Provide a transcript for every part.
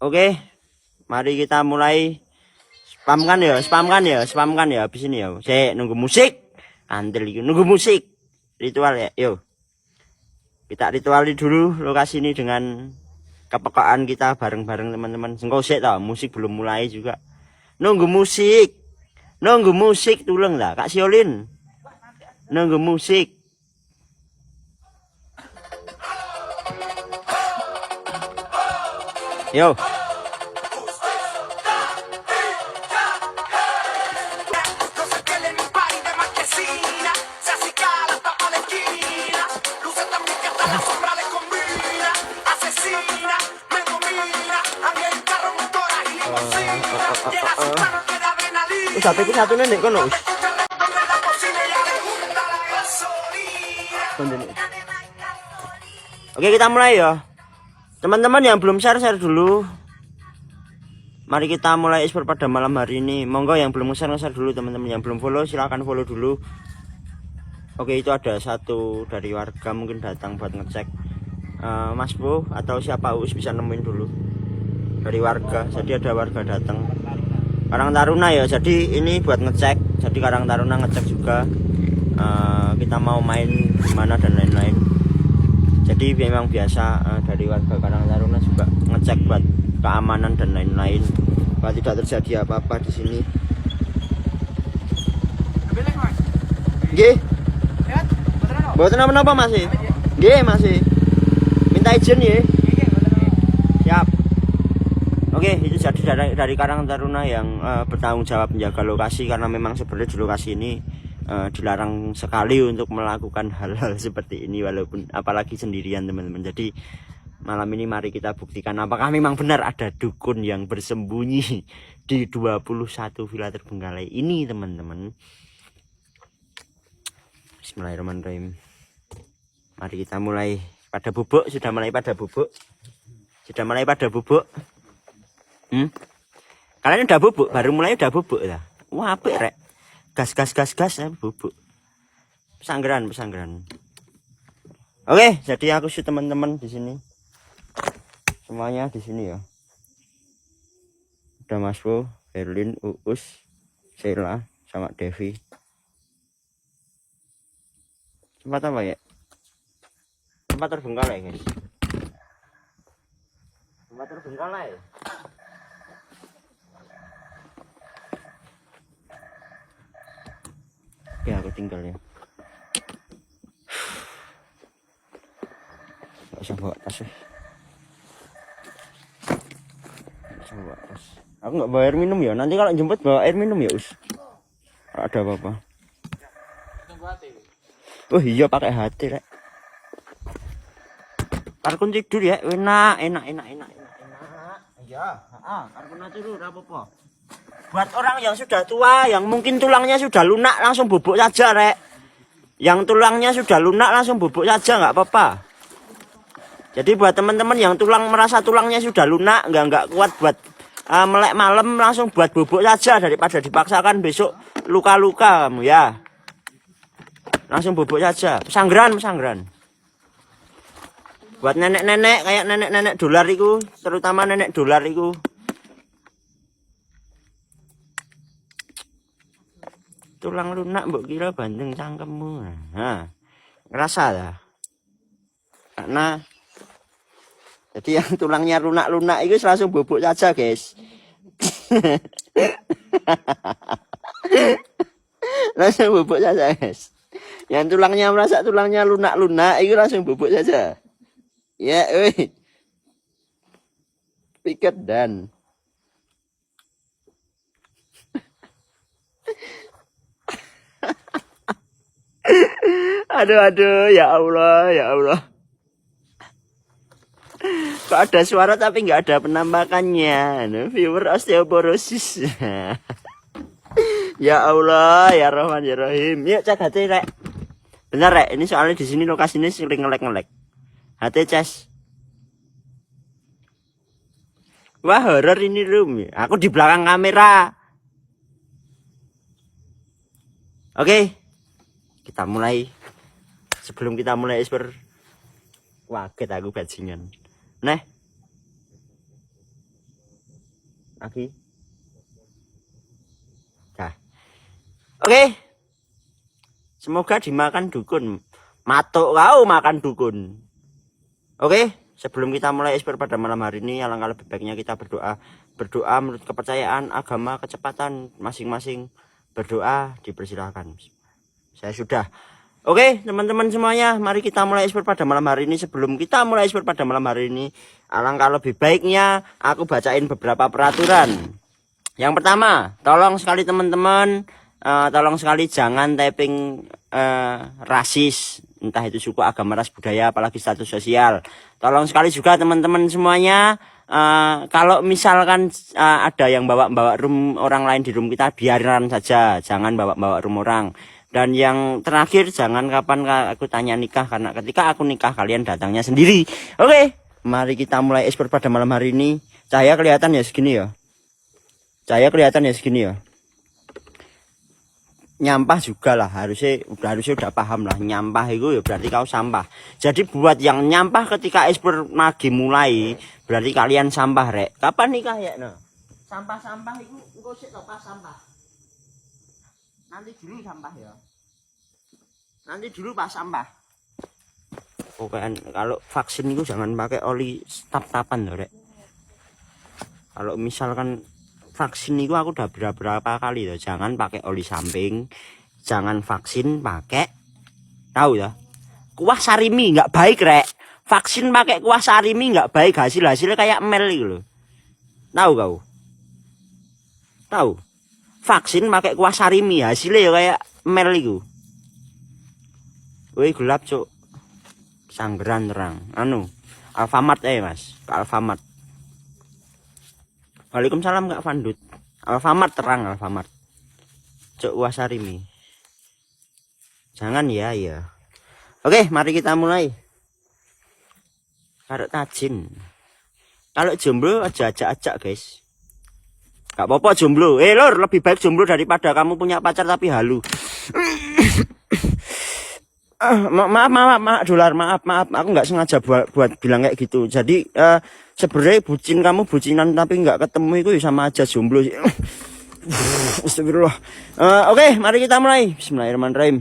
Oke, mari kita mulai. Spamkan ya habis ini ya. Saya nunggu musik. Antel iki nunggu musik. Ritual ya. Yo. Kita rituali dulu lokasi ini dengan kepekaan kita bareng-bareng teman-teman. Sengko sik ta, musik belum mulai juga. Nunggu musik. Nunggu musik tulung lah Kak Siolin. Nunggu musik. Yo. Sampai ku satu nih kono. Oke, kita mulai ya. Teman-teman yang belum share dulu. Mari kita mulai ekspor pada malam hari ini. Monggo yang belum share dulu teman-teman. Yang belum follow silahkan follow dulu. Oke, itu ada satu dari warga mungkin datang buat ngecek Mas Bo atau siapa Us bisa nemuin dulu dari warga. Jadi ada warga datang Karang Taruna ya, jadi ini buat ngecek. Jadi Karang Taruna ngecek juga kita mau main gimana dan lain-lain. Jadi memang biasa dari warga Karang Taruna juga ngecek buat keamanan dan lain-lain, supaya tidak terjadi apa-apa di sini. Nggih. Mboten napa-napa masih. Nggih, masih. Minta izin ya. Siap. Oke, itu jadi dari Karang Taruna yang bertanggung jawab menjaga lokasi, karena memang sebenarnya di lokasi ini dilarang sekali untuk melakukan hal-hal seperti ini, walaupun apalagi sendirian teman-teman. Jadi malam ini mari kita buktikan apakah memang benar ada dukun yang bersembunyi di 21 villa terbengkalai ini teman-teman. Bismillahirrahmanirrahim. Mari kita mulai pada bubuk. Sudah mulai pada bubuk. Kalian udah bubuk, baru mulai udah bubuk ya. Wah, apik rek. Gas bubuk. Pesanggeran. Oke, jadi aku sih teman-teman di sini. Semuanya di sini ya. Ada Mas Bo, Berlin, Uus, Sheila, sama Devi. Tempat apa ya? Tempat terbengkalai guys. Tempat terbengkalai. Ya aku tinggal ya. Gak usah bawa tas ya. Aku nggak bawa air minum ya. Nanti kalau jemput bawa air minum ya Us. Kalau ada apa-apa. Oh iya pakai hati rek. Karkun tidur ya. Enak. Iya, karkun tidur apa-apa. Buat orang yang sudah tua, yang mungkin tulangnya sudah lunak, langsung bubuk saja rek. Yang tulangnya sudah lunak langsung bubuk saja, nggak apa-apa. Jadi buat teman-teman yang merasa tulangnya sudah lunak, nggak kuat buat melek malam, langsung buat bubuk saja daripada dipaksakan besok luka-luka kamu ya. Langsung bubuk saja. Pesanggeran. Buat nenek-nenek kayak nenek-nenek dolar itu, terutama nenek dolar itu. Tulang lunak mbok kira bandeng cangkemmu. Nah, ngerasa dah. Karena jadi yang tulangnya lunak-lunak itu langsung bubuk saja, guys. Langsung bubuk saja, guys. Yang tulangnya merasa tulangnya lunak-lunak itu langsung bubuk saja. Ya, piket dan aduh ya Allah. Kok ada suara tapi nggak ada penampakannya. Viewer osteoporosis. Ya Allah, ya Rahman ya Rahim. Yuk cek hati rek. Bener rek, ini soalnya di sini lokasinya sering ngelek. Hati ces. Wah horor ini room. Aku di belakang kamera. Oke, kita mulai. Sebelum kita mulai ekspor, kaget aku bajingan. Nah, Lagi. Dah. Oke. Semoga dimakan dukun. Matuk kau makan dukun. Oke, sebelum kita mulai ekspor pada malam hari ini, alangkah lebih baiknya kita berdoa. Berdoa menurut kepercayaan, agama, kecepatan masing-masing. Berdoa dipersilahkan. Saya sudah. Oke, teman-teman semuanya, mari kita mulai ekspor pada malam hari ini. Sebelum kita mulai ekspor pada malam hari ini, alangkah lebih baiknya aku bacain beberapa peraturan. Yang pertama, tolong sekali teman-teman, tolong sekali jangan typing rasis, entah itu suku, agama, ras, budaya, apalagi status sosial. Tolong sekali juga teman-teman semuanya, kalau misalkan ada yang bawa room orang lain di room kita, biarkan saja, jangan bawa room orang. Dan yang terakhir, jangan kapan aku tanya nikah, karena ketika aku nikah kalian datangnya sendiri. Oke, mari kita mulai ekspor pada malam hari ini. Cahaya kelihatan ya segini ya. Cahaya kelihatan ya segini ya. Nyampah juga lah, harusnya udah paham lah, nyampah itu ya berarti kau sampah. Jadi buat yang nyampah ketika ekspor lagi mulai, berarti kalian sampah rek. Kapan nikah ya no? Sampah itu engko sik pas sampah. Nanti dulu sampah ya. Nanti dulu pas sampah. Pokoknya kalau vaksin itu jangan pakai oli tap-tapan loh rek. Kalau misalkan vaksin itu aku udah berapa kali loh, jangan pakai oli samping, jangan vaksin pakai, tahu ya, kuah sarimi nggak baik rek. Vaksin pakai kuah sarimi nggak baik, hasilnya kayak mel gitu loh. Tahu kau? Tahu? Vaksin pakai kuah sarimi hasilnya ya kayak mel itu. Woi gelap cuk, sanggeran terang. Alfamart mas, ke Alfamart. Waalaikumsalam Kak Vandut. Alfamart terang, Alfamart. Cuk wasarimi. Jangan ya. Oke, mari kita mulai. Karek tajin. Kalau jomblo aja ajak guys. Gak apa-apa jomblo. Lor, lebih baik jomblo daripada kamu punya pacar tapi halu. Maaf dolar, maaf, aku nggak sengaja buat bilang kayak gitu. Jadi sebenarnya kamu bucinan tapi nggak ketemu itu sama aja jomblo. Astagfirullah. Oke, mari kita mulai. Bismillahirrahmanirrahim.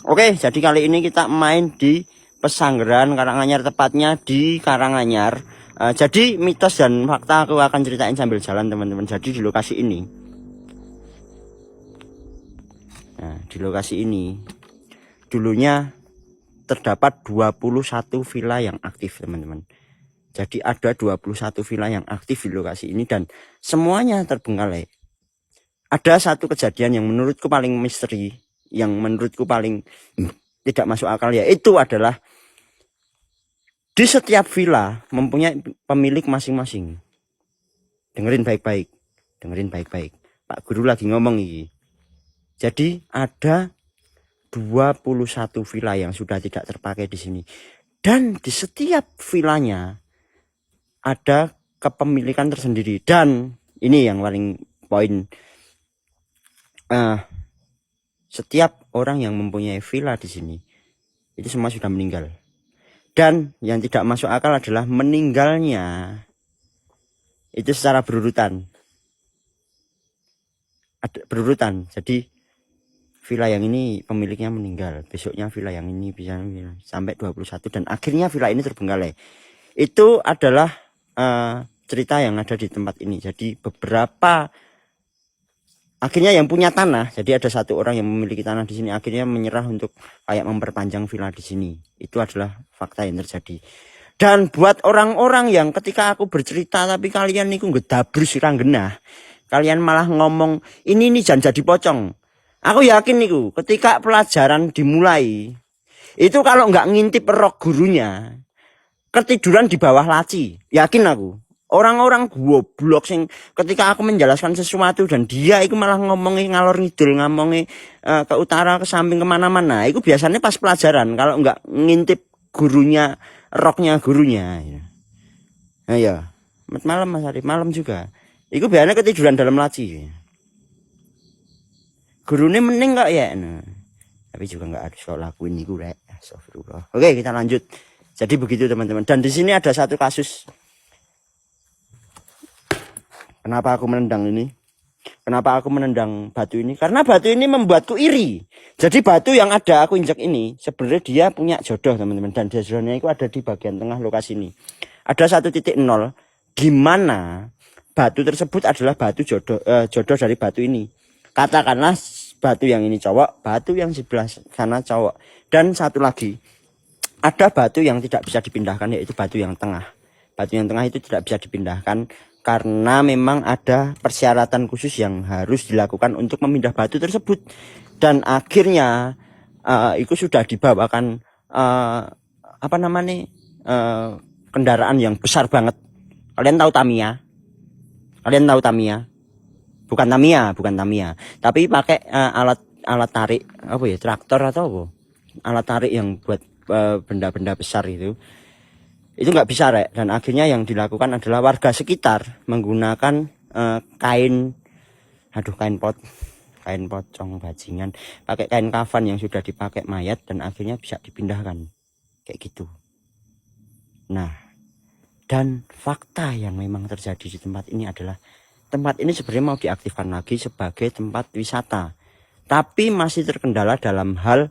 Oke, jadi kali ini kita main di Pesanggeran, Karanganyar, tepatnya di Karanganyar. Jadi mitos dan fakta aku akan ceritain sambil jalan teman-teman. Jadi di lokasi ini, dulunya terdapat 21 villa yang aktif teman-teman. Jadi ada 21 villa yang aktif di lokasi ini dan semuanya terbengkalai. Ada satu kejadian yang menurutku paling misteri, yang menurutku paling tidak masuk akal, yaitu adalah di setiap villa mempunyai pemilik masing-masing. Dengerin baik-baik. Pak Guru lagi ngomong ini. Jadi ada 21 villa yang sudah tidak terpakai di sini. Dan di setiap villanya ada kepemilikan tersendiri. Dan ini yang paling poin. Setiap orang yang mempunyai villa di sini itu semua sudah meninggal. Dan yang tidak masuk akal adalah meninggalnya itu secara berurutan. Jadi villa yang ini pemiliknya meninggal, besoknya villa yang ini bisa sampai 21 dan akhirnya villa ini terbengkalai. Itu adalah cerita yang ada di tempat ini. Jadi akhirnya yang punya tanah, jadi ada satu orang yang memiliki tanah di sini akhirnya menyerah untuk kayak memperpanjang villa di sini. Itu adalah fakta yang terjadi. Dan buat orang-orang yang ketika aku bercerita tapi kalian niku ngedabrus sirang genah, kalian malah ngomong ini jangan jadi pocong. Aku yakin niku ketika pelajaran dimulai, itu kalau nggak ngintip rok gurunya, ketiduran di bawah laci. Yakin aku. Orang-orang goblok sing ketika aku menjelaskan sesuatu dan dia itu malah ngomongin ngalor ngidul, ngomongin ke utara, ke samping, kemana-mana. Itu biasanya pas pelajaran kalau nggak ngintip gurunya, roknya gurunya. Nah ya, malam Mas Arif, malam juga. Itu biasanya ketiduran dalam laci. Gurunya mending kok ya, tapi juga nggak harus kau lakuin itu rek. Astagfirullah. Oke, kita lanjut. Jadi begitu teman-teman. Dan di sini ada satu kasus. Kenapa aku menendang ini? Kenapa aku menendang batu ini? Karena batu ini membuatku iri. Jadi batu yang ada aku injak ini, sebenarnya dia punya jodoh teman-teman. Dan jodohnya itu ada di bagian tengah lokasi ini. Ada 1.0, di mana batu tersebut adalah batu jodoh, jodoh dari batu ini. Katakanlah batu yang ini cowok, batu yang sebelah sana cowok. Dan satu lagi, ada batu yang tidak bisa dipindahkan, yaitu batu yang tengah. Batu yang tengah itu tidak bisa dipindahkan karena memang ada persyaratan khusus yang harus dilakukan untuk memindah batu tersebut. Dan akhirnya itu sudah dibawakan kendaraan yang besar banget. Kalian tahu Tamiya? Kalian tahu Tamiya? Bukan Tamiya, tapi pakai alat tarik apa ya, traktor atau apa? Alat tarik yang buat benda-benda besar itu nggak bisa, Rek. Dan akhirnya yang dilakukan adalah warga sekitar menggunakan kain pocong bajingan, pakai kain kafan yang sudah dipakai mayat, dan akhirnya bisa dipindahkan kayak gitu. Nah, dan fakta yang memang terjadi di tempat ini adalah tempat ini sebenarnya mau diaktifkan lagi sebagai tempat wisata, tapi masih terkendala dalam hal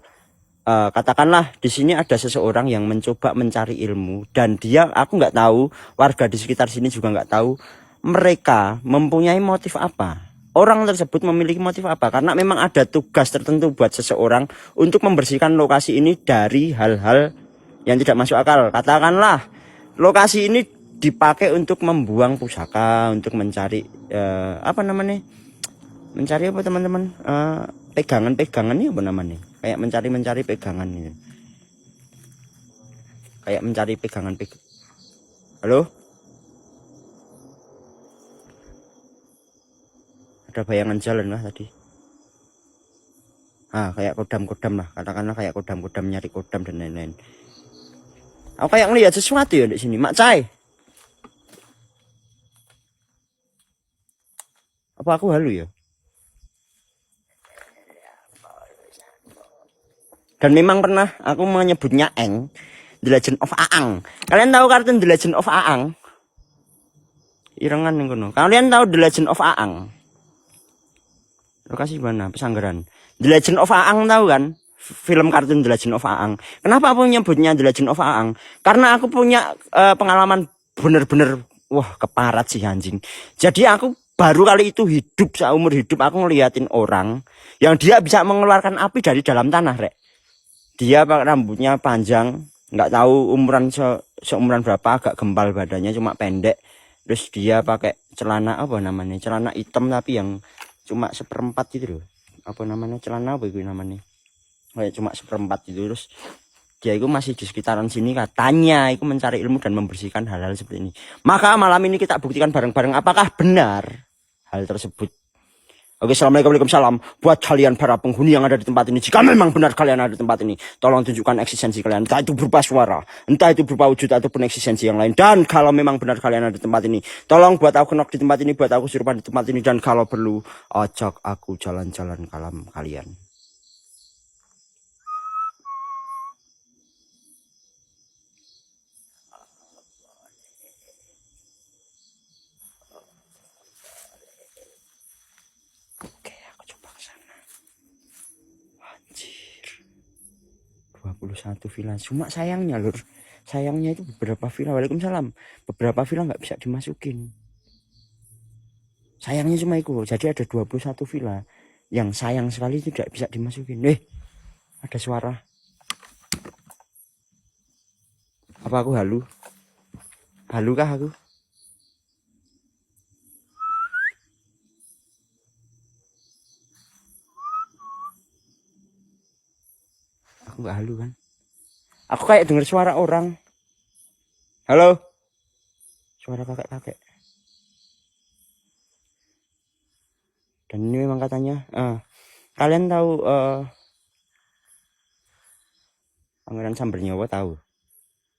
katakanlah di sini ada seseorang yang mencoba mencari ilmu, dan aku nggak tahu, warga di sekitar sini juga nggak tahu mereka mempunyai motif apa. Orang tersebut memiliki motif apa, karena memang ada tugas tertentu buat seseorang untuk membersihkan lokasi ini dari hal-hal yang tidak masuk akal. Katakanlah lokasi ini dipakai untuk membuang pusaka, untuk mencari mencari apa teman-teman, pegangan ini apa namanya, kayak mencari pegangan gitu. Kayak mencari pegangan. Halo, ada bayangan jalan lah tadi. Kayak kodam lah, katakanlah kayak kodam nyari kodam dan lain-lain. Aku kayak ngelihat sesuatu ya di sini, Mak Cai. Apa aku halu ya? Dan memang pernah aku menyebutnya The Legend of Aang. Kalian tahu kartun The Legend of Aang? Irengan yang kuno. Kalian tahu The Legend of Aang? Lokasi mana? Pesanggaran. The Legend of Aang tahu kan? Film kartun The Legend of Aang. Kenapa aku menyebutnya The Legend of Aang? Karena aku punya pengalaman bener-bener keparat sih anjing. Jadi aku baru kali itu seumur hidup aku ngeliatin orang yang dia bisa mengeluarkan api dari dalam tanah, Rek. Dia pakai rambutnya panjang, nggak tahu umuran seumuran berapa, agak gembal badannya, cuma pendek. Terus dia pakai celana celana hitam tapi yang cuma seperempat gitu loh. Celana apa itu namanya? Kayak cuma seperempat gitu. Terus dia itu masih di sekitaran sini, katanya itu mencari ilmu dan membersihkan hal-hal seperti ini. Maka malam ini kita buktikan bareng-bareng apakah benar hal tersebut. Oke, assalamualaikum, waalaikumsalam. Buat kalian para penghuni yang ada di tempat ini, jika memang benar kalian ada di tempat ini, tolong tunjukkan eksistensi kalian. Entah itu berupa suara, entah itu berupa wujud, ataupun eksistensi yang lain. Dan kalau memang benar kalian ada di tempat ini, tolong buat aku knock di tempat ini, buat aku surupan di tempat ini. Dan kalau perlu, ajak aku jalan-jalan kalam kalian. Oke, aku coba ke sana. Anjir. 21 villa. Cuma sayangnya itu beberapa villa. Waalaikumsalam. Beberapa villa nggak bisa dimasukin. Sayangnya cuma itu. Jadi ada 21 villa yang sayang sekali tidak bisa dimasukin. Ada suara. Apa aku halu? Halu kah aku? Aku nggak halu kan? Aku kayak dengar suara orang. Halo? Suara kakek-kakek. Dan ini memang katanya, kalian tahu Pangeran Sambernyawa tahu?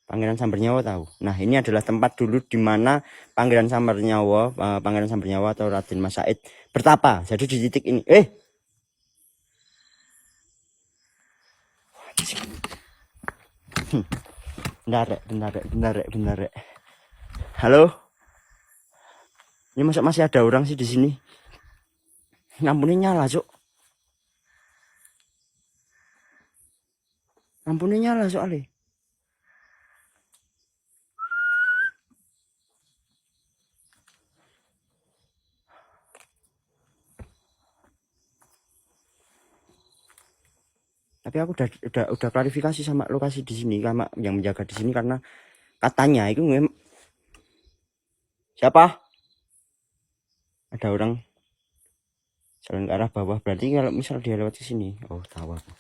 Pangeran Sambernyawa tahu. Nah, ini adalah tempat dulu di mana Pangeran Sambernyawa atau Raden Mas Said bertapa. Jadi di titik ini. Bentar, Rek. Halo? Ini masa masih ada orang sih di sini. Lampunya nyala, Cuk. Lampunya nyala soalnya. Tapi aku udah klarifikasi sama lokasi di sini, sama yang menjaga di sini, karena katanya itu siapa? Ada orang jalan ke arah bawah. Berarti kalau misal dia lewat ke sini, oh tahu aku.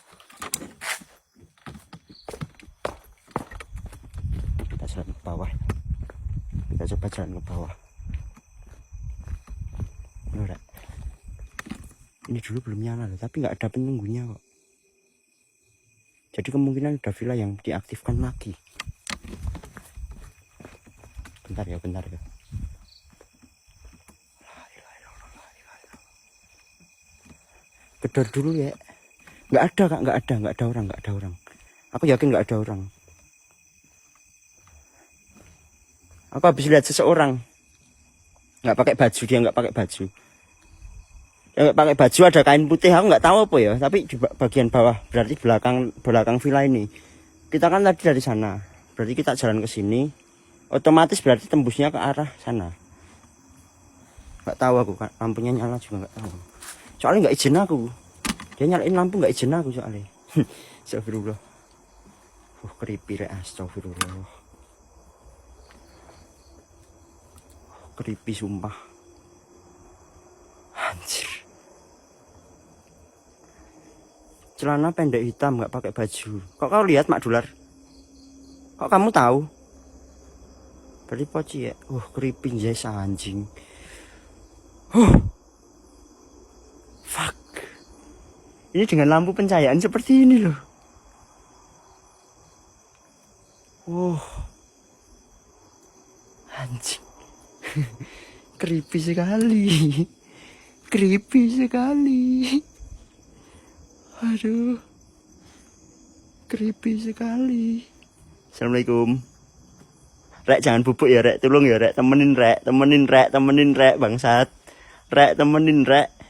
Kita jalan ke bawah. Kita coba jalan ke bawah. Udah. Ini dulu belum nyala loh, tapi nggak ada penunggunya kok. Jadi kemungkinan ada villa yang diaktifkan lagi. Bentar ya. Gedor dulu ya. Nggak ada orang. Aku yakin nggak ada orang. Aku habis lihat seseorang nggak pakai baju, dia nggak pakai baju. Yang nggak pakai baju ada kain putih, aku nggak tahu apa ya. Tapi di bagian bawah, berarti belakang villa ini. Kita kan tadi dari sana, berarti kita jalan ke sini. Otomatis berarti tembusnya ke arah sana. Nggak tahu aku, lampunya nyala juga nggak tahu. Soalnya nggak izin aku. Dia nyalain lampu nggak izin aku soalnya. Astagfirullah. Creepy rek, astagfirullah. Creepy sumpah. Anjir. Celana pendek hitam nggak pakai baju. Kok kau lihat Mak Dular? Kok kamu tahu? Berarti poci ya. Creepy yes anjing. Fuck. Ini dengan lampu pencahayaan seperti ini loh. Anjing. Creepy sekali. Aduh. Creepy sekali. Assalamualaikum. Rek jangan bubuk ya Rek, tolong ya Rek, temenin Rek bangsat. Rek temenin Rek.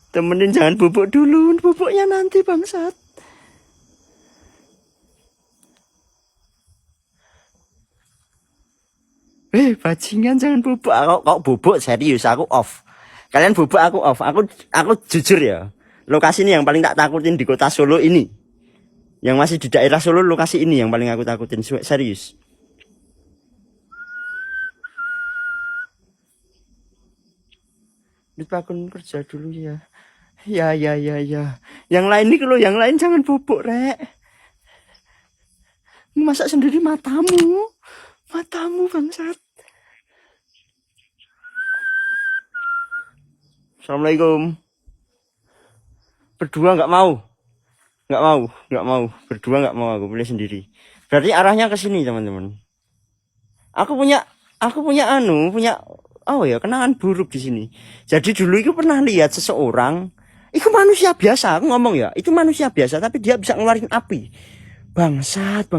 Temenin, jangan bubuk dulu, bubuknya nanti bangsat. Bajingan jangan bubuk. Kok bubuk serius, aku off. Kalian bubuk aku off. Aku jujur ya. Lokasi ini yang paling tak takutin di kota Solo ini. Yang masih di daerah Solo, lokasi ini yang paling aku takutin. Serius. Dipakai kerja dulu ya. Ya. Yang lain nih kalau yang lain jangan bubuk Rek. Masak sendiri matamu bangsat. Assalamualaikum. Berdua nggak mau. Berdua nggak mau, aku pilih sendiri. Berarti arahnya ke sini teman-teman. Aku punya kenangan buruk di sini. Jadi dulu itu pernah lihat seseorang, itu manusia biasa, aku ngomong ya, itu manusia biasa tapi dia bisa ngeluarin api. Bangsat.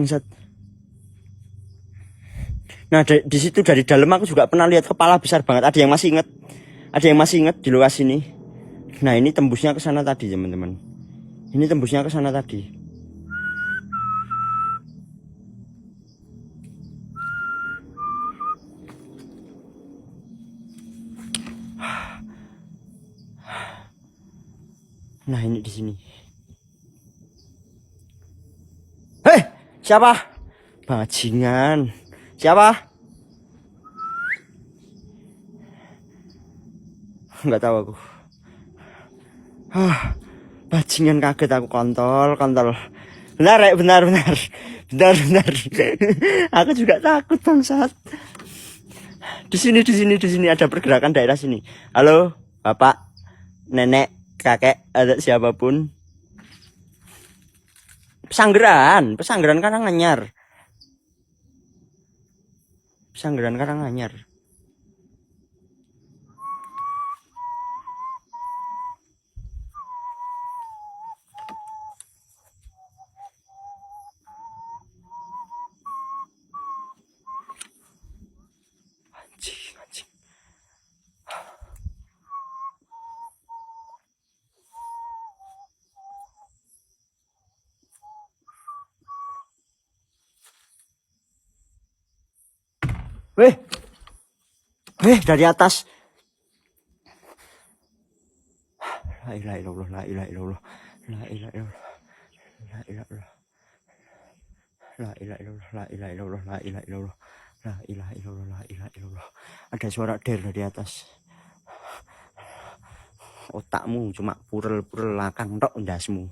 Nah, di situ dari dalam aku juga pernah lihat kepala besar banget. Ada yang masih ingat di lokasi ini. Nah, ini tembusnya ke sana tadi, teman-teman. Nah, ini di sini. Hei, siapa? Bajingan. Siapa? Enggak tahu aku. Bajingan, kaget aku, kontol. Benar. Aku juga takut bangsat. Di sini ada pergerakan daerah sini. Halo, Bapak, Nenek, Kakek, ada siapapun. Pesanggeran Karanganyar. Anjing. Dari atas. La ilaha illallah, la ilaha illallah, la ilaha illallah, la ilaha illallah, la ilaha illallah, la ilaha illallah, la ilaha illallah, la ilaha illallah, la ilaha illallah. Ada suara der dari atas. Otakmu cuma purel-purel lakang tok ndasmu.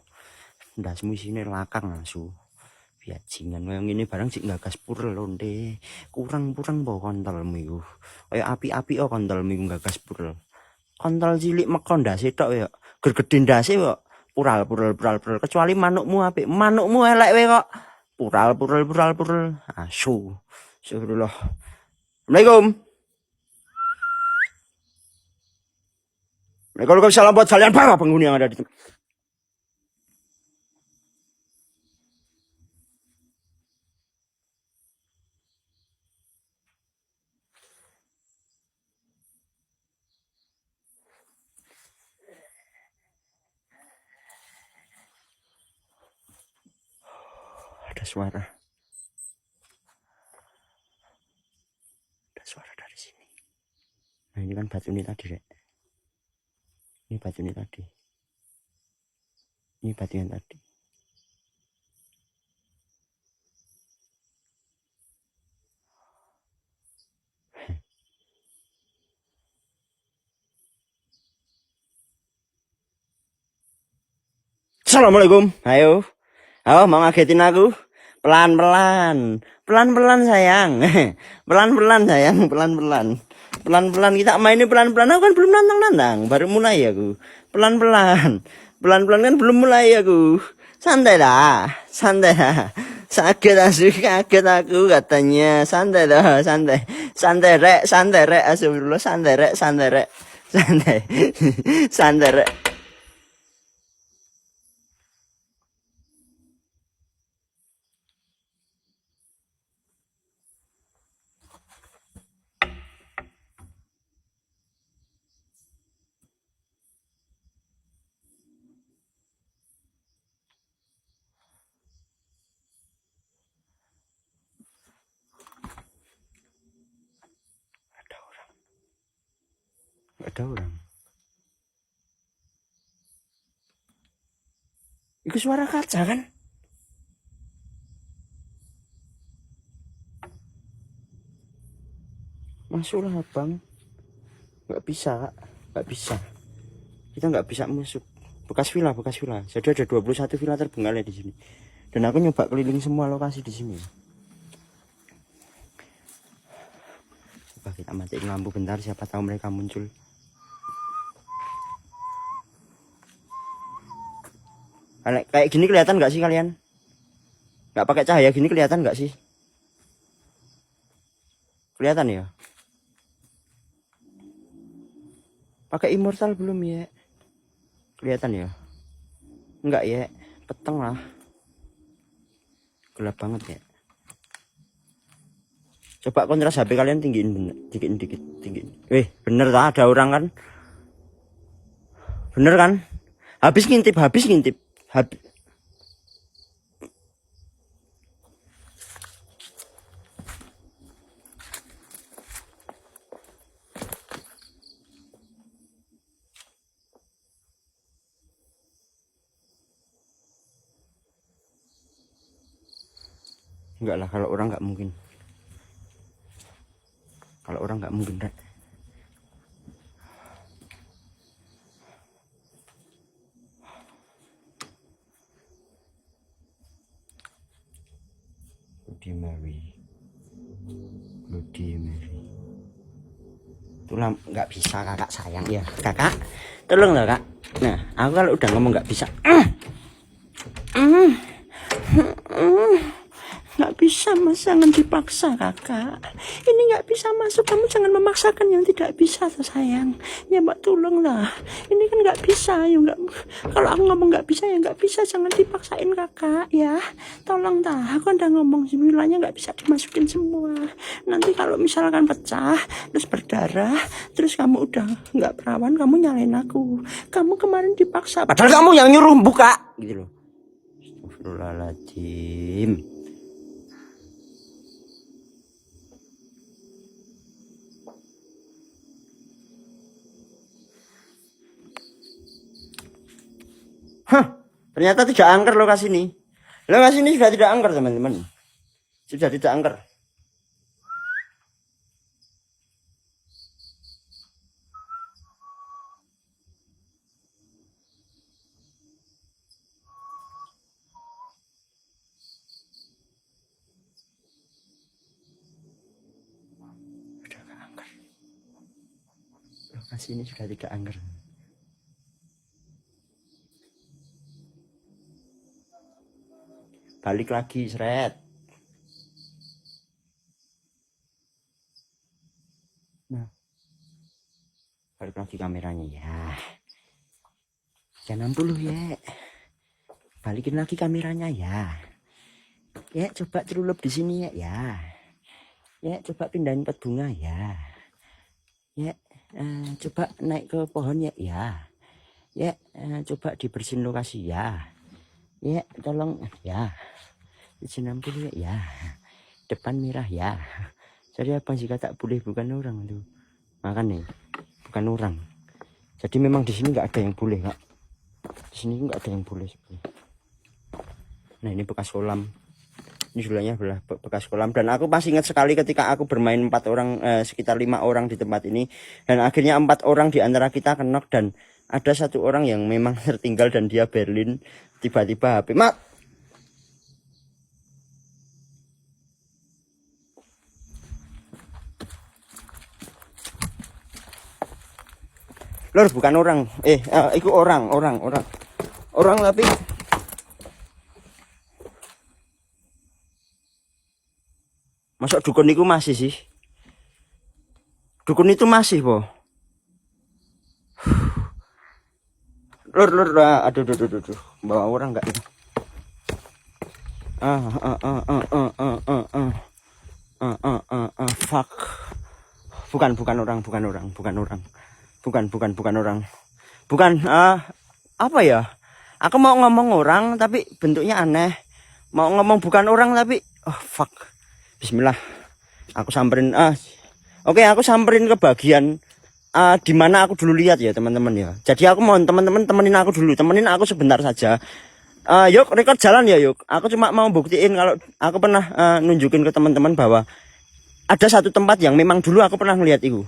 Ndasmu isine lakang asu. Bajingan yang ini barang sik gagas purel londe. Kurang-kurang bawa kontolmu iku. Kaya api-api kontolmu iku gagas purel. Kontol cilik mekon ndase tok ya. Ger gedhe ndase kok pural kecuali manukmu apik. Manukmu elek wae kok. Pural. Asu. Astagfirullah. Assalamualaikum. Waalaikumsalam buat kalian para penghuni yang ada di tempat. Ada suara dari sini. Nah ini kan batu ini tadi, Rek. Ini batu ini tadi. Ini batu yang tadi. Assalamualaikum. Ayo mau ngagetin aku? Pelan-pelan sayang. Pelan-pelan kita main ini pelan-pelan. Aku kan belum nantang, baru mulai aku. Pelan-pelan kan belum mulai aku. Santai dah. Kaget aku katanya. Santai rek. Astagfirullah, santai rek. Ada orang. Itu suara kaca kan? Masuklah bang. Nggak bisa. Kita nggak bisa masuk. Bekas villa. Jadi ada 21 villa terbengkalai di sini. Dan aku nyoba keliling semua lokasi di sini. Coba kita matiin lampu bentar, siapa tahu mereka muncul. Kayak gini kelihatan nggak sih kalian? Nggak pakai cahaya gini kelihatan nggak sih? Kelihatan ya? Pakai immortal belum ya? Kelihatan ya? Enggak ya? Peteng lah. Gelap banget ya. Coba kontras HP kalian tinggiin dikit. Bener tak ada orang kan? Bener kan? Habis ngintip. Enggak lah, kalau orang nggak mungkin. Rek. Bloody Mary. Itulah nggak bisa kakak sayang ya. Kakak, tolong lah kak. Nah, aku kalau udah ngomong nggak bisa. Nggak bisa mas, jangan dipaksa kakak. Ini nggak bisa masuk, kamu jangan memaksakan yang tidak bisa sayang. Ya mbak tolonglah, ini kan nggak bisa ya nggak. Kalau aku ngomong nggak bisa ya nggak bisa, jangan dipaksain kakak ya. Tolong dah, aku udah ngomong semulanya nggak bisa dimasukin semua. Nanti kalau misalkan pecah, terus berdarah, terus kamu udah nggak perawan, kamu nyalain aku. Kamu kemarin dipaksa, padahal kamu yang nyuruh buka, gitu loh. Astagfirullahaladzim. Ternyata tidak angker lokasi ini. Lokasi ini sudah tidak angker teman-teman. Sudah tidak angker. Lokasi ini sudah tidak angker. Balik lagi seret. Nah, balik lagi kameranya ya. Jangan 60 ya. Balikin lagi kameranya ya. Ya coba celup di sini ya. Ya coba pindahin pot bunga ya. Ya coba naik ke pohon ya. Ya coba dibersihin lokasi ya. Ya tolong ya. 60 ya. Depan merah ya. Jadi apa jika tak boleh, bukan orang tuh. Makan nih, bukan orang. Jadi memang di sini nggak ada yang boleh, Kak. Di sini nggak ada yang boleh sebenarnya. Nah ini bekas kolam. Ini sulanya adalah bekas kolam. Dan aku masih ingat sekali ketika aku bermain 4 orang, sekitar 5 orang di tempat ini. Dan akhirnya 4 orang di antara kita kenok, dan ada 1 orang yang memang tertinggal dan dia Berlin. Tiba-tiba HP mat. Lor bukan orang. Itu orang tapi masuk dukun itu masih sih. Dukun itu masih, po. Lor, aduh. Bawa orang enggak ini? Fuck. Bukan orang. Bukan apa ya? Aku mau ngomong orang tapi bentuknya aneh. Mau ngomong bukan orang tapi fuck. Bismillah. Aku samperin Oke, aku samperin ke bagian di mana aku dulu lihat ya, teman-teman ya. Jadi aku mohon teman-teman temenin aku dulu. Temenin aku sebentar saja. Yuk record jalan ya, yuk. Aku cuma mau buktiin kalau aku pernah nunjukin ke teman-teman bahwa ada satu tempat yang memang dulu aku pernah ngeliat itu.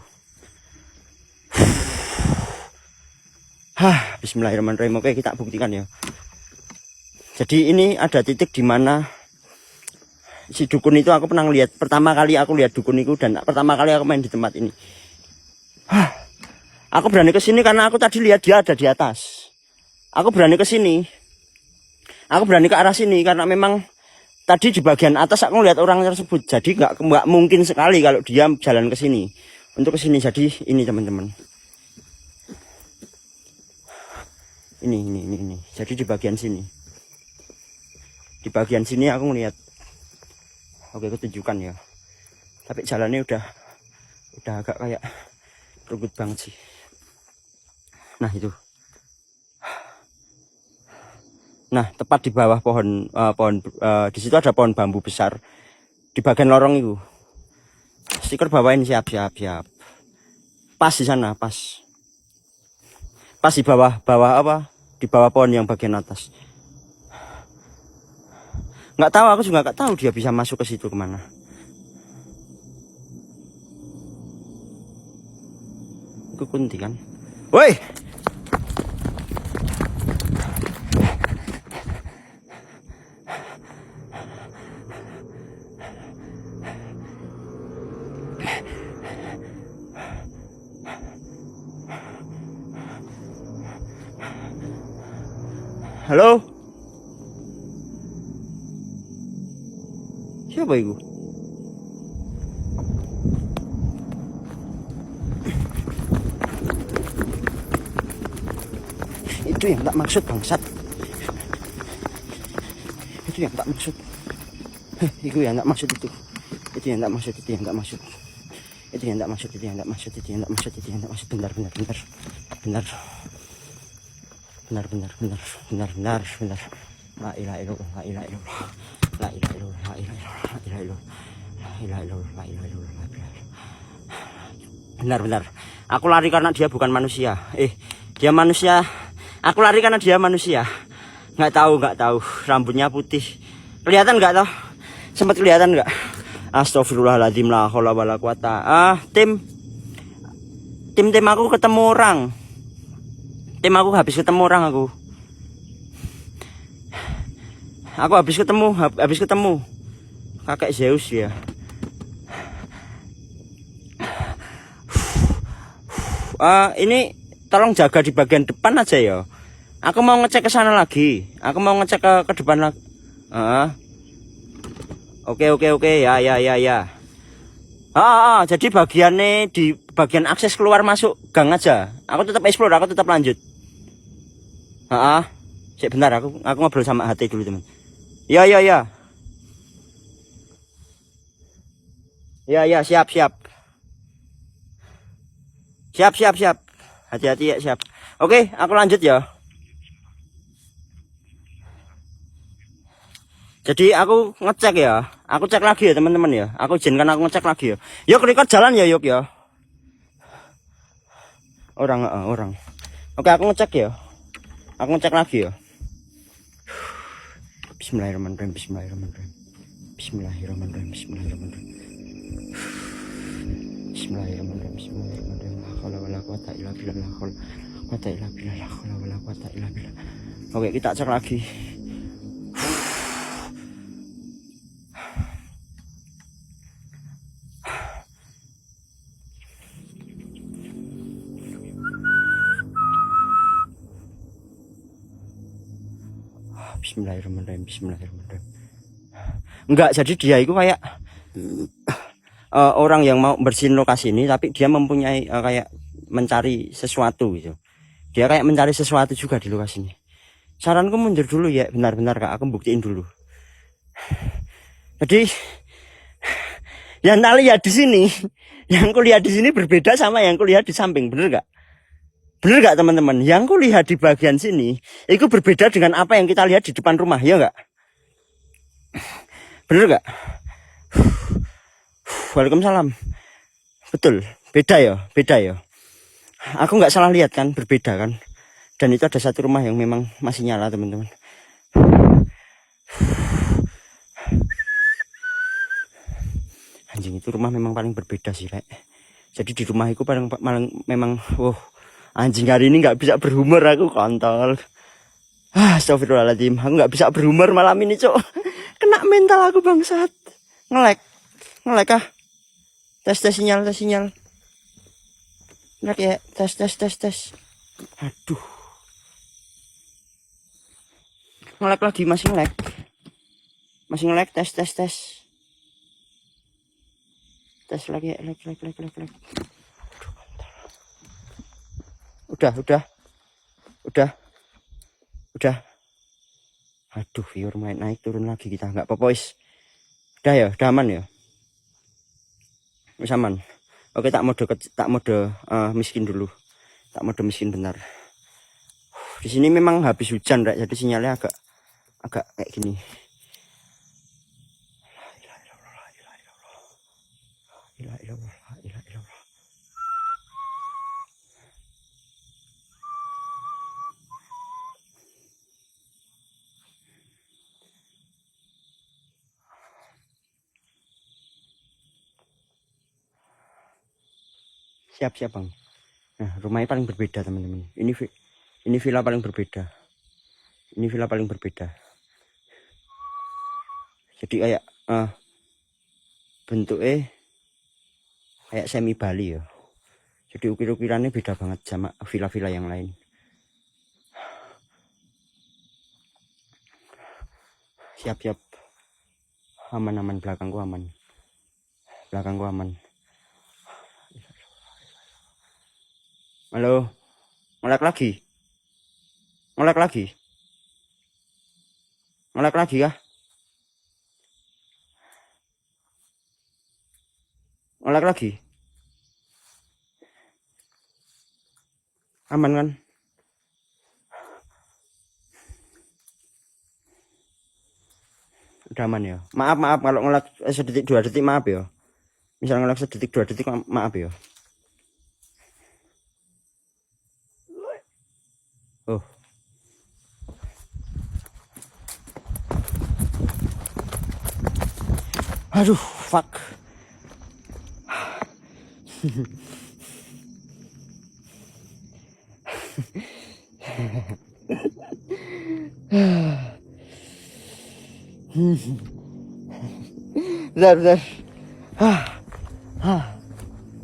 Bismillahirrahmanirrahim. Oke, kita buktikan ya. Jadi ini ada titik di mana si dukun itu aku pernah lihat. Pertama kali aku lihat dukun itu dan pertama kali aku main di tempat ini. Aku berani ke sini karena aku tadi lihat dia ada di atas. Aku berani ke sini. Aku berani ke arah sini karena memang tadi di bagian atas aku lihat orang tersebut. Jadi nggak mungkin sekali kalau dia jalan ke sini. Untuk ke sini. Jadi ini teman-teman. Ini. Jadi di bagian sini. Di bagian sini aku ngeliat. Oke, aku tunjukkan ya. Tapi jalannya udah agak kayak rugut banget sih. Nah itu. Nah tepat di bawah pohon di situ ada pohon bambu besar. Di bagian lorong itu. Stiker bawain siap. Pas di sana, pas. Pas di bawah apa? Di bawah pohon yang bagian atas. Nggak tahu, aku juga nggak tahu dia bisa masuk ke situ kemana. Itu kunti kan? Woi! Halo? Siapa itu? Itu yang tak maksud, bangsat. Itu yang tak maksud. Itu yang tak maksud itu. Itu yang tak maksud. Benar. La ilaha illallah. Benar. Aku lari karena dia bukan manusia. Dia manusia. Aku lari karena dia manusia. Nggak tahu. Rambutnya putih. Kelihatan nggak toh? Sempat kelihatan nggak? Astagfirullahaladzim, la haula wala quwata. Tim aku ketemu orang. Tim aku habis ketemu orang aku. Aku habis ketemu. Kakek Zeus ya. Ini tolong jaga di bagian depan aja ya. Aku mau ngecek ke sana lagi. Aku mau ngecek ke depan lagi. Oke ya. Jadi bagiannya di bagian akses keluar masuk gang aja. Aku tetap explore, aku tetap lanjut. Cek bentar, aku ngobrol sama HT dulu teman. Ya. Ya, siap. Siap. Hati-hati ya, siap. Oke, aku lanjut ya. Jadi aku ngecek ya. Aku cek lagi ya teman-teman ya. Aku izinkan aku ngecek lagi ya. Yuk record jalan ya yuk ya. Orang. Oke, aku ngecek ya. Aku ngecek lagi ya. Bismillahirrahmanirrahim. Bismillahirrahmanirrahim. Oke, kita cek lagi. Bismillahirrahmanirrahim. Enggak, jadi dia itu kayak orang yang mau bersihin lokasi ini, tapi dia mempunyai kayak mencari sesuatu gitu. Dia kayak mencari sesuatu juga di lokasi ini. Saranku mundur dulu ya, benar-benar Kak, aku buktiin dulu. Jadi yang tak lihat di sini, yang kulihat di sini berbeda sama yang kulihat di samping, bener gak? Bener gak teman-teman? Yang kulihat di bagian sini, itu berbeda dengan apa yang kita lihat di depan rumah, ya gak? Bener gak? Waalaikumsalam. Betul, beda ya. Aku nggak salah lihat kan, berbeda kan. Dan itu ada satu rumah yang memang masih nyala teman-teman. Anjing, itu rumah memang paling berbeda sih Rek. Jadi di rumah itu paling memang anjing hari ini nggak bisa berhumor aku, kontol. Astagfirullahaladzim, aku nggak bisa berhumor malam ini cok. Kena mental aku bangsat. Ngelek ah. Tes sinyal. Ngelek ya, tes. Aduh. Ngelek lagi, masih ngelek. Tes. Tes lagi, lek. Udah. Aduh, viewer naik turun lagi kita, nggak apa-apa wis. Udah aman ya. Wis aman. Oke, tak mode miskin dulu. Tak mode miskin benar. Di sini memang habis hujan, Rek, jadi sinyalnya agak kayak gini. Siap Bang. Nah, rumahnya paling berbeda teman-teman. Ini villa paling berbeda. Jadi kayak bentuknya kayak semi Bali ya. Jadi ukir-ukirannya beda banget sama villa-villa yang lain. Siap. Aman, belakangku aman. Halo, ngelek lagi kah? Ngelek lagi? Aman kan? Udah aman ya. Maaf kalau ngelek sedetik 2 detik, maaf ya. Misal ngelek sedetik 2 detik, maaf ya. Aduh, fuck. Bentar, bentar.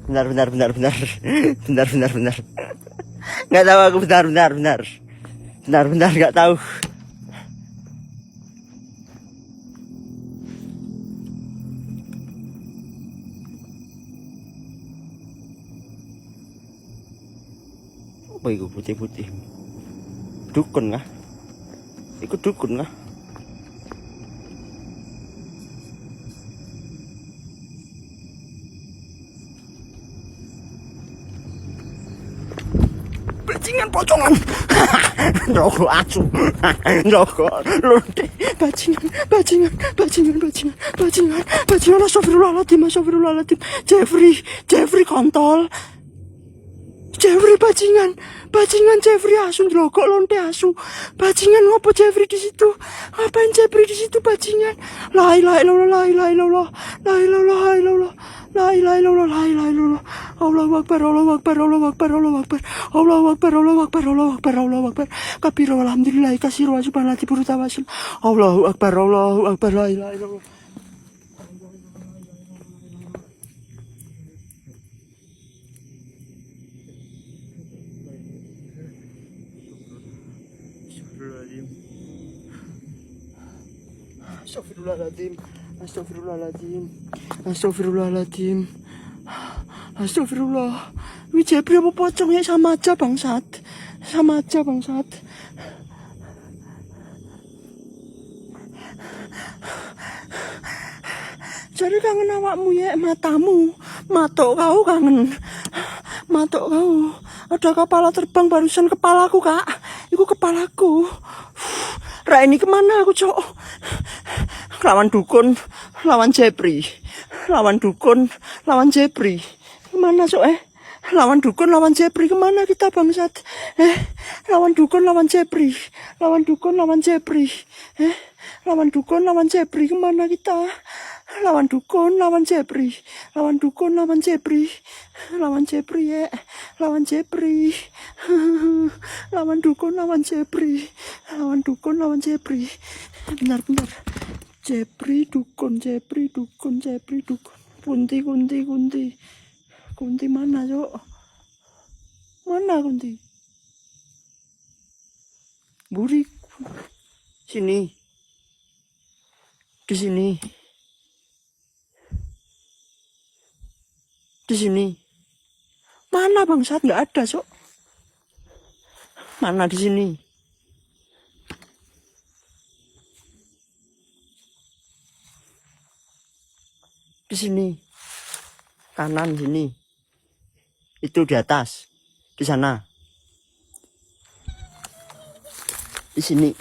Bentar, bentar, bentar, bentar. Bentar, bentar, bentar. Nggak tahu aku, bentar, bentar, bentar. Bentar, bentar, nggak tahu. Apa itu putih-putih? Dukun kah? Ikut dukun kah? Bajingan pocongan. Rokok asu. Rokok lonte. Bajingan, bajingan, bajingan, bajingan, bajingan, bajingan. Astagfirullahaladzim, astagfirullahaladzim. Jeffrey kontol. Jeffrey bajingan, bajingan Jeffrey asu, rokok lonte asu. Bajingan ngopo Jeffrey di situ? Ngapain Jeffrey di situ bajingan? La ilaha illallah, la ilaha illallah, la ilaha illallah, la ilaha illallah, la ilaha illallah. Allahu akbar, Allahu akbar, Allahu akbar, Allahu akbar, Allahu akbar, Allahu akbar, Allahu akbar, Allahu akbar. Kabira walhamdulillah kasiru wa subhanallah buru tawasul. Allahu akbar, Allahu akbar, la ilaha illallah. Astagfirullahaladzim, astagfirullahaladzim, astagfirullahaladzim, astagfirullah. Wih Jeffrey apa pocongnya sama aja bangsat, sama aja bangsat. Jadi kangen awakmu ya, matamu, matok kau kangen, matok kau. Ada kepala terbang barusan kepalaku kak, itu kepalaku. Ini kemana aku cok? Lawan dukun, lawan Jeffrey, lawan dukun, lawan Jeffrey. Kemana cok Lawan dukun, lawan Jeffrey. Kemana kita bangsat? Lawan dukun, lawan Jeffrey, lawan dukun, lawan Jeffrey. Lawan dukun, lawan Jeffrey. Kemana kita? Lawan dukun, lawan Jeffrey, lawan dukun, lawan Jeffrey, lawan Jeffrey ya, lawan Jeffrey. Lawan dukun, lawan Jeffrey, lawan dukun, lawan Jeffrey. Benar, benar. Jeffrey dukun, Jeffrey dukun, Jeffrey dukun. Kunti, kunti, kunti. Kunti mana, cok? Mana kunti? Buri. Sini. Di sini. Di sini. Mana bangsat? Nggak ada, cok. Mana di sini? Di sini. Kanan sini. Itu di atas. Di sana. Di sini.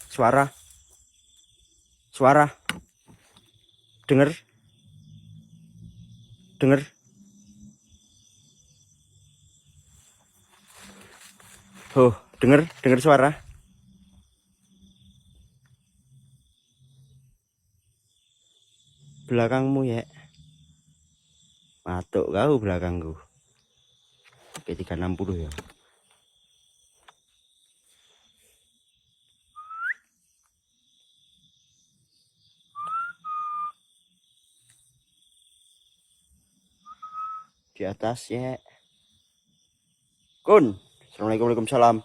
Suara. Suara. Dengar. Dengar. Oh, dengar suara. Belakangmu ya. Matuk kau belakangku. P360 ya. Di atas ya. Kun. Assalamualaikum, waalaikumsalam.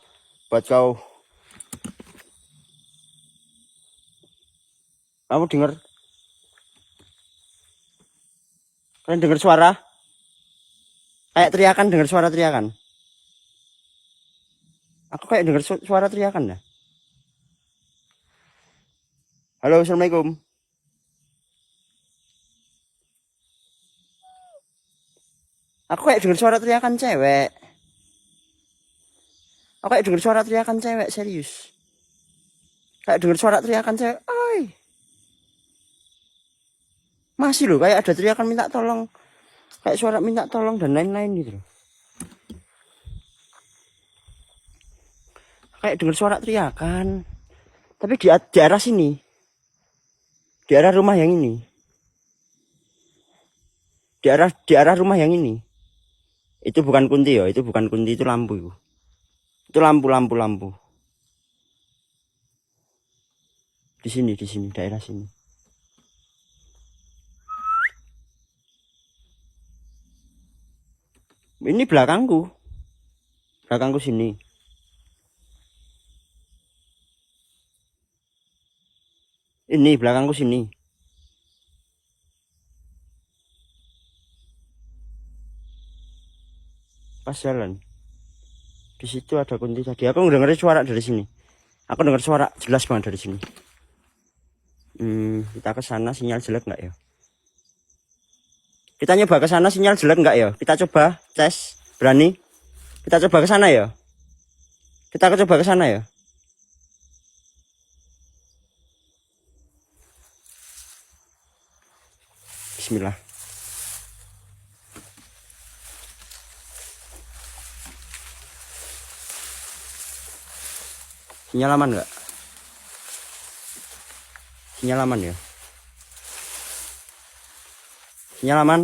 Buat kau. Kamu dengar? Kalian dengar suara? Kayak teriakan, dengar suara teriakan. Aku kayak dengar suara teriakan ya. Halo, assalamualaikum. Aku kayak dengar suara teriakan cewek. Aku kayak dengar suara teriakan cewek, serius. Kayak dengar suara teriakan cewek. Oi. Masih loh, kayak ada teriakan minta tolong. Kayak suara minta tolong dan lain-lain gitu loh. Kayak dengar suara teriakan. Tapi di arah sini. Di arah rumah yang ini. Di arah rumah yang ini. Itu bukan kunti ya, itu bukan kunti, itu lampu itu. Itu lampu. Di sini daerah sini. Ini belakangku sini. Ini belakangku sini. Pas jalan. Di situ ada kunti tadi. Aku dengar suara dari sini. Aku dengar suara jelas banget dari sini. Kita ke sana sinyal jelek nggak ya? Kita nyoba ke sana sinyal jelek nggak ya? Kita coba tes. Berani? Kita coba ke sana ya. Kita coba ke sana ya. Bismillah. Sinyal aman nggak? Sinyal aman ya? Sinyal aman?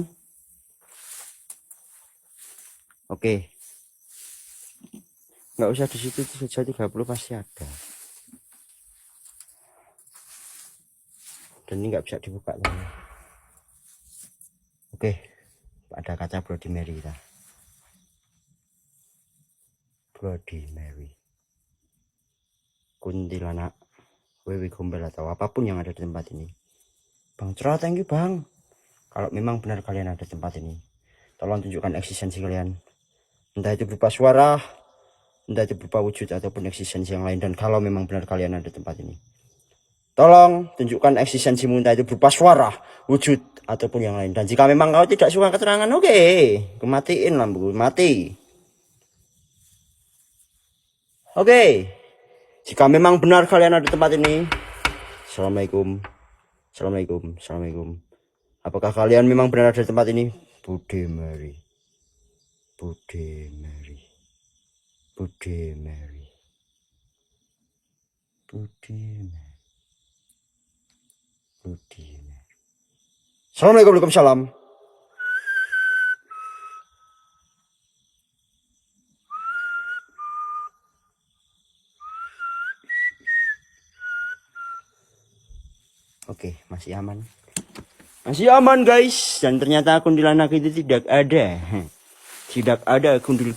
Oke. Nggak usah di situ saja, 30 pasti ada. Dan ini nggak bisa dibuka lagi. Oke. Ada kaca Bloody Mary kita. Bloody Mary. Kuntilanak, wewe gombel atau apapun yang ada di tempat ini. Bang Cerah, thank you bang. Kalau memang benar kalian ada di tempat ini, tolong tunjukkan eksistensi kalian. Entah itu berupa suara, entah itu berupa wujud ataupun eksistensi yang lain. Dan kalau memang benar kalian ada di tempat ini, tolong tunjukkan eksistensimu, entah itu berupa suara, wujud ataupun yang lain. Dan jika memang kau tidak suka keterangan, oke, kematiin lampu, mati. Oke. Jika memang benar kalian ada di tempat ini, Assalamualaikum. Apakah kalian memang benar ada di tempat ini? Bloody Mary. Assalamualaikum, waalaikumsalam. Oke, masih aman. Masih aman guys. Dan ternyata kuntilanak itu tidak ada. Tidak ada kuntil.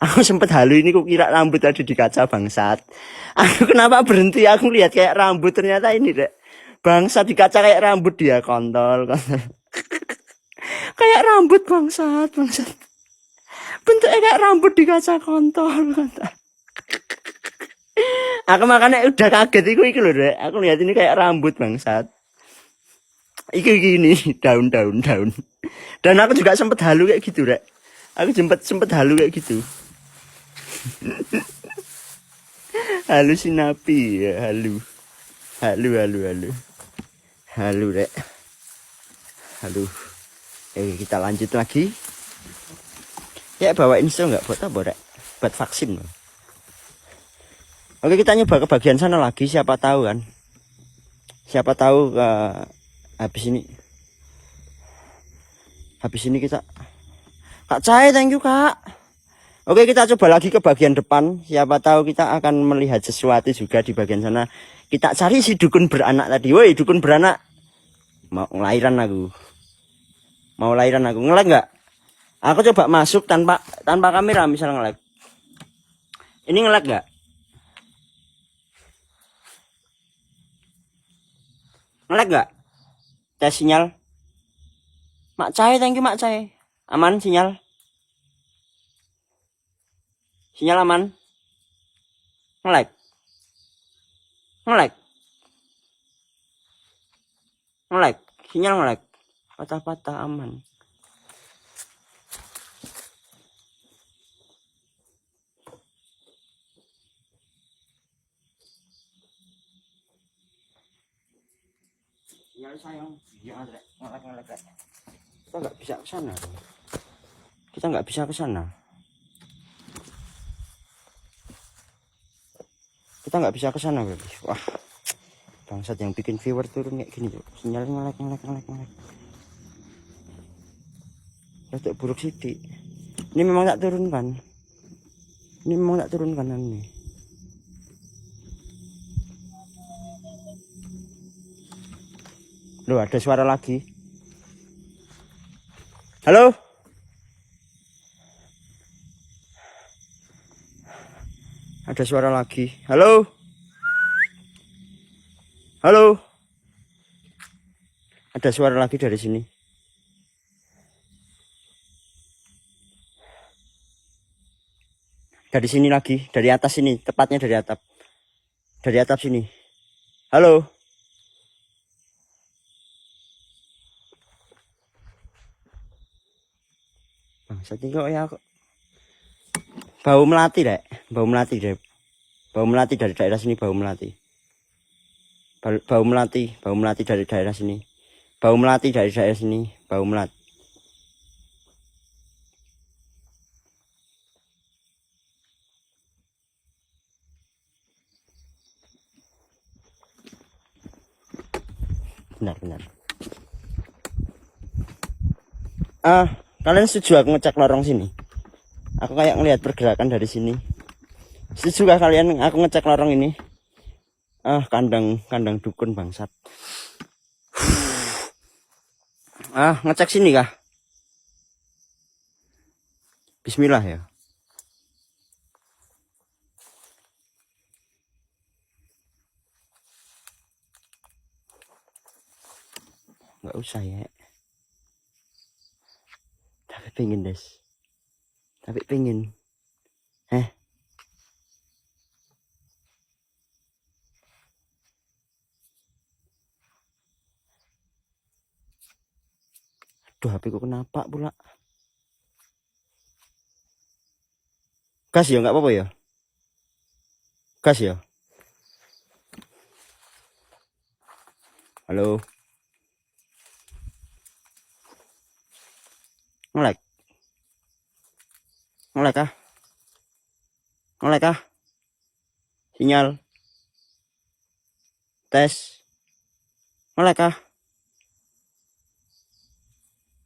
Aku sempet halu ini, kok kira rambut ada di kaca bangsat. Aku kenapa berhenti, aku lihat kayak rambut, ternyata ini deh. Bangsat, di kaca kayak rambut dia, kontol. Kayak rambut bangsat. Bentuknya kayak rambut di kaca, kontol. Aku makanya udah kaget iku loh deh. Aku lihat ini kayak rambut bangsat. Iki ini daun. Dan aku juga sempet halu kayak gitu, Rek. Aku sempet halu kayak gitu. Halusinapi ya, halu, Rek. Halu. Kita lanjut lagi. Ya bawain so nggak buat apa, Rek? Buat vaksin loh. Oke, kita nyoba ke bagian sana lagi, siapa tahu kan. Siapa tahu habis ini kita. Kak Cai, thank you Kak. Oke, kita coba lagi ke bagian depan. Siapa tahu kita akan melihat sesuatu juga di bagian sana. Kita cari si dukun beranak tadi. Woi, dukun beranak. Mau lahiran aku. Ngelag nggak? Aku coba masuk tanpa kamera, misal ngelag. Ini ngelag nggak? Ngelag nggak? Tes sinyal. Mak Cai, thank you Mak Cai. Aman sinyal? Sinyal aman? Ngelag? Sinyal ngelag? Patah-patah aman. Sinyal sayang, jangan ngelag. Kita nggak bisa ke sana. Kita nggak bisa ke sana berarti. Wah, Bangsat yang bikin viewer turun kayak gini tuh. Sinyal ngelek. Rada buruk sidik. Ini memang tak turunkan. Ini. Loh, ada suara lagi. Halo? Ada suara lagi. Halo? Halo? Ada suara lagi dari sini. Dari sini lagi, dari atas sini, tepatnya dari atap. Dari atap sini. Halo? Bangsat kok ya kok. Bau melati deh. Bau melati dari daerah sini, bau melati. Bau melati dari daerah sini. Bau melati dari daerah sini, bau melati. Benar. Kalian setuju aku ngecek lorong sini? Aku kayak ngelihat pergerakan dari sini. Setuju kah kalian aku ngecek lorong ini? Kandang dukun bangsat. Ngecek sini kah? Bismillah ya. Nggak usah ya. Tapi pengen des. Aduh, HP ku kenapa pula? Gas ya, nggak apa-apa ya? Gas ya? Halo? Ngelek kah? Sinyal? Tes? Ngelek kah?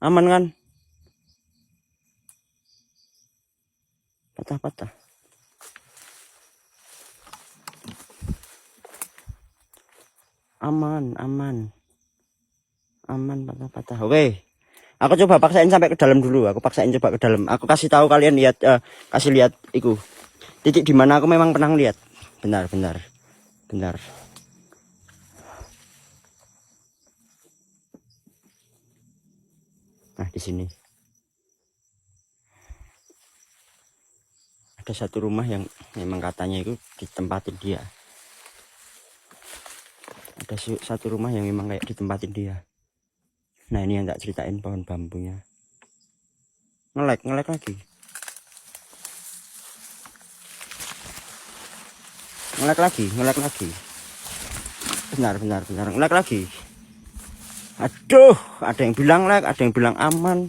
Aman kan? Patah. Aman patah. Oke. Aku coba paksain sampai ke dalam dulu. Aku kasih tahu kalian lihat, kasih lihat iku. Titik di mana aku memang pernah lihat. Benar. Nah, di sini. Ada satu rumah yang memang katanya itu ditempatin dia. Ada satu rumah yang memang kayak ditempatin dia. Nah, ini yang tak ceritain, pohon bambunya. Ngelek lagi. Ngelek lagi. Benar. Ngelek lagi. Aduh, ada yang bilang lag, ada yang bilang aman.